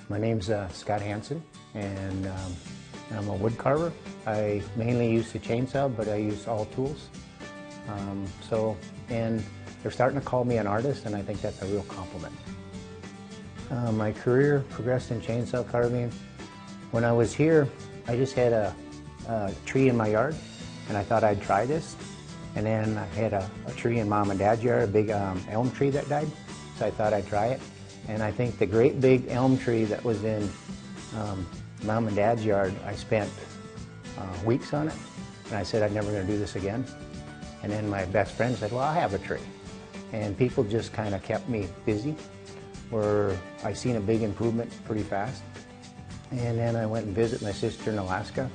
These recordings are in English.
My name's Scott Hansen, and I'm a wood carver. I mainly use the chainsaw, but I use all tools. And they're starting to call me an artist, and I think that's a real compliment. My career progressed in chainsaw carving. When I was here, I just had a tree in my yard, and I thought I'd try this. And then I had a tree in Mom and Dad's yard, a big elm tree that died, so I thought I'd try it. And I think the great big elm tree that was in Mom and Dad's yard, I spent weeks on it, and I said I'm never going to do this again. And then my best friend said, well, I have a tree. And people just kind of kept me busy, where I seen a big improvement pretty fast. And then I went and visited my sister in Alaska,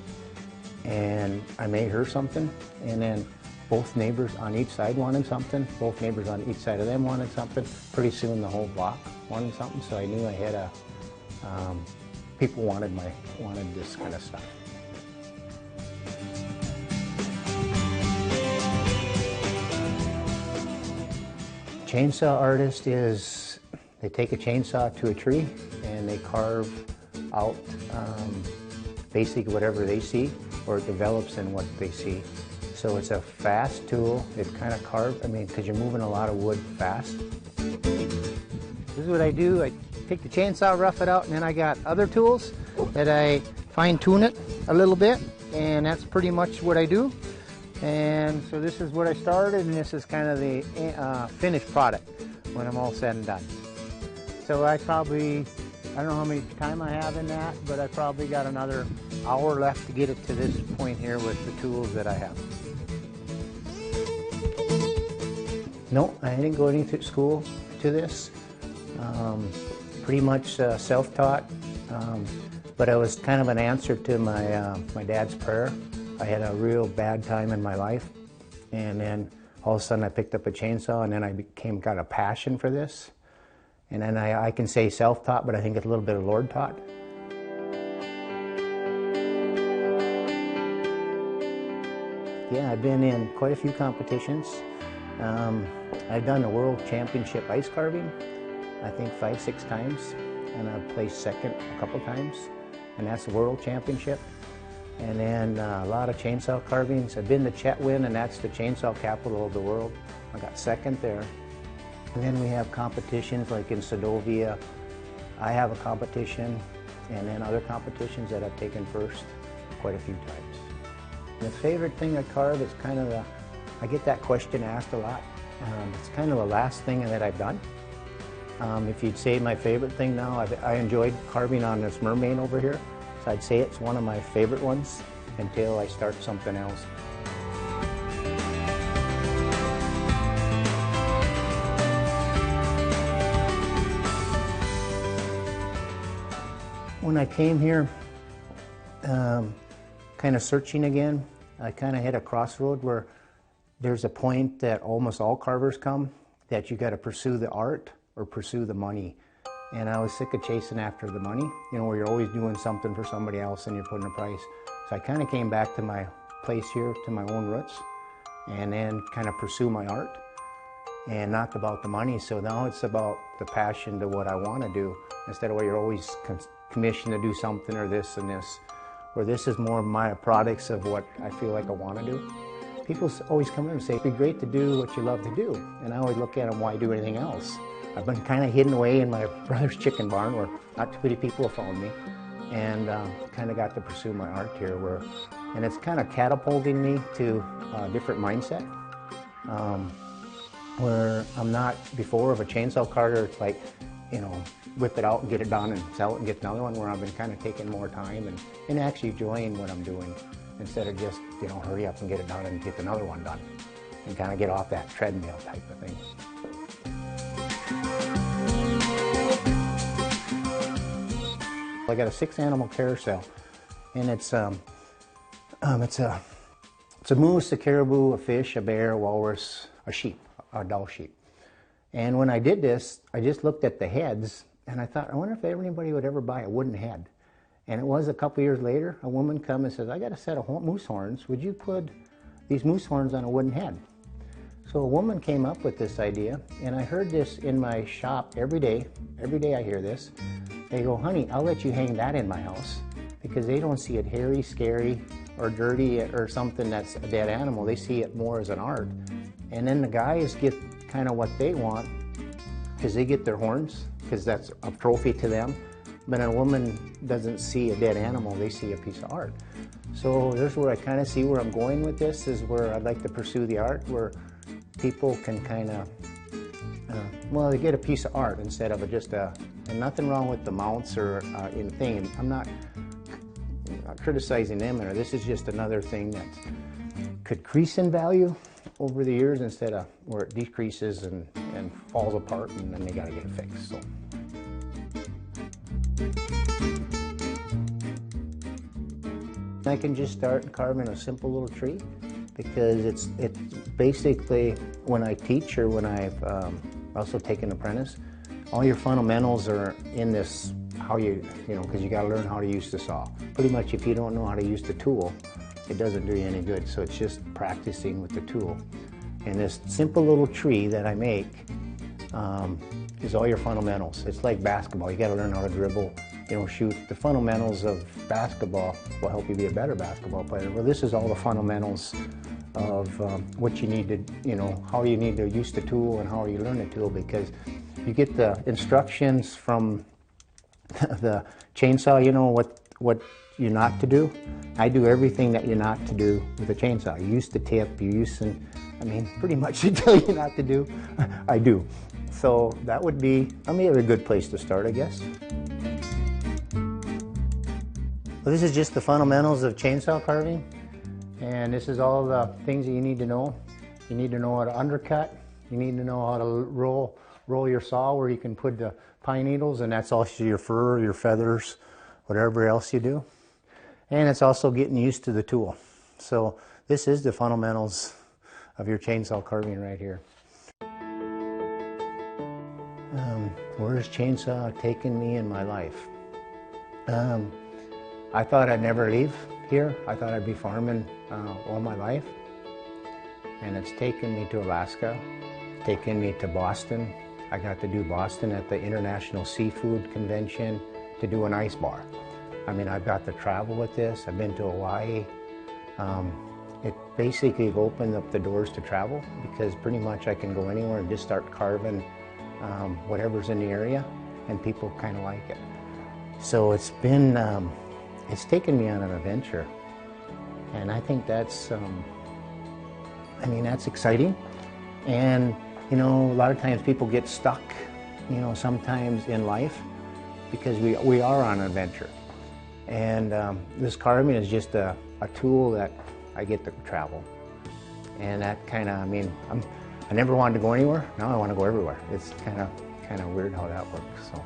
and I made her something, and then both neighbors on each side wanted something, both neighbors on each side of them wanted something. Pretty soon the whole block wanted something, so I knew I had people wanted this kind of stuff. Chainsaw artist is, they take a chainsaw to a tree and they carve out basically whatever they see, or it develops in what they see. So it's a fast tool. It kind of carves, because you're moving a lot of wood fast. This is what I do. I take the chainsaw, rough it out, and then I got other tools that I fine tune it a little bit, and that's pretty much what I do. And so this is what I started, and this is kind of the finished product when I'm all said and done. So I don't know how much time I have in that, but I probably got another hour left to get it to this point here with the tools that I have. No, I didn't go to school to this. Pretty much self-taught, but it was kind of an answer to my dad's prayer. I had a real bad time in my life, and then all of a sudden I picked up a chainsaw, and then I got a passion for this. And then I can say self-taught, but I think it's a little bit of Lord-taught. Yeah, I've been in quite a few competitions. I've done the World Championship ice carving, I think 5-6 times, and I've placed second a couple times, and that's the World Championship. And then a lot of chainsaw carvings. I've been to Chetwynd, and that's the chainsaw capital of the world. I got second there. And then we have competitions like in Sedovia. I have a competition, and then other competitions that I've taken first quite a few times. The favorite thing I carve is kind of I get that question asked a lot. It's kind of the last thing that I've done. If you'd say my favorite thing now, I enjoyed carving on this mermaid over here. So I'd say it's one of my favorite ones until I start something else. When I came here, kind of searching again, I kind of hit a crossroad where there's a point that almost all carvers come, that you got to pursue the art or pursue the money. And I was sick of chasing after the money, where you're always doing something for somebody else and you're putting a price. So I kind of came back to my place here, to my own roots, and then kind of pursue my art, and not about the money. So now it's about the passion to what I want to do, instead of where you're always commissioned to do something or this and this, where this is more of my products of what I feel like I want to do. People always come in and say, it'd be great to do what you love to do. And I always look at them, why do anything else? I've been kind of hidden away in my brother's chicken barn where not too many people have found me, and kind of got to pursue my art here, and it's kind of catapulting me to a different mindset, where I'm not before of a chainsaw carver, it's like, whip it out and get it done and sell it and get another one, where I've been kind of taking more time and actually enjoying what I'm doing, instead of just, hurry up and get it done and get another one done, and kind of get off that treadmill type of thing. I got a 6-animal carousel, and it's a moose, a caribou, a fish, a bear, a walrus, a sheep, a adult sheep. And when I did this, I just looked at the heads, and I thought, I wonder if anybody would ever buy a wooden head. And it was a couple years later, a woman come and says, I got a set of moose horns. Would you put these moose horns on a wooden head? So a woman came up with this idea, and I heard this in my shop every day. Every day I hear this. they go, honey, I'll let you hang that in my house, because they don't see it hairy, scary, or dirty, or something that's a dead animal. They see it more as an art. And then the guys get kind of what they want, because they get their horns, because that's a trophy to them. But a woman doesn't see a dead animal, they see a piece of art. So there's where I kind of see where I'm going with this, is where I'd like to pursue the art, where people can kind of, well, they get a piece of art instead of just a, and nothing wrong with the mounts or anything. And I'm not criticizing them, or this is just another thing that could increase in value over the years, instead of where it decreases and falls apart, and then they got to get it fixed. So. I can just start carving a simple little tree, because it's basically, when I teach, or when I've also taken an apprentice, all your fundamentals are in this, how you know, because you got to learn how to use the saw. Pretty much, if you don't know how to use the tool, it doesn't do you any good. So it's just practicing with the tool. And this simple little tree that I make is all your fundamentals. It's like basketball. You got to learn how to dribble, you know, shoot. The fundamentals of basketball will help you be a better basketball player. Well, this is all the fundamentals of what you need to, you know, how you need to use the tool and how you learn the tool, because you get the instructions from the chainsaw, you know, what you're not to do. I do everything that you're not to do with a chainsaw. You use the tip, you use some, I mean, pretty much they tell you not to do, I do. So that would be, I mean, a good place to start, I guess. Well, this is just the fundamentals of chainsaw carving, and this is all the things that you need to know. You need to know how to undercut. You need to know how to roll your saw, where you can put the pine needles, and that's also your fur, your feathers, whatever else you do. And it's also getting used to the tool. So this is the fundamentals of your chainsaw carving right here. Where's chainsaw taken me in my life? I thought I'd never leave here. I thought I'd be farming all my life. And it's taken me to Alaska, taken me to Boston. I got to do Boston at the International Seafood Convention to do an ice bar. I mean, I've got to travel with this. I've been to Hawaii. It basically opened up the doors to travel, because pretty much I can go anywhere and just start carving whatever's in the area, and people kind of like it. So it's been, it's taken me on an adventure, and I think that's, I mean, that's exciting. And, you know, a lot of times people get stuck, you know, sometimes in life, because we are on an adventure. And this carving is just a tool that I get to travel. And that kind of, I mean, I never wanted to go anywhere. Now I want to go everywhere. It's kind of weird how that works. So.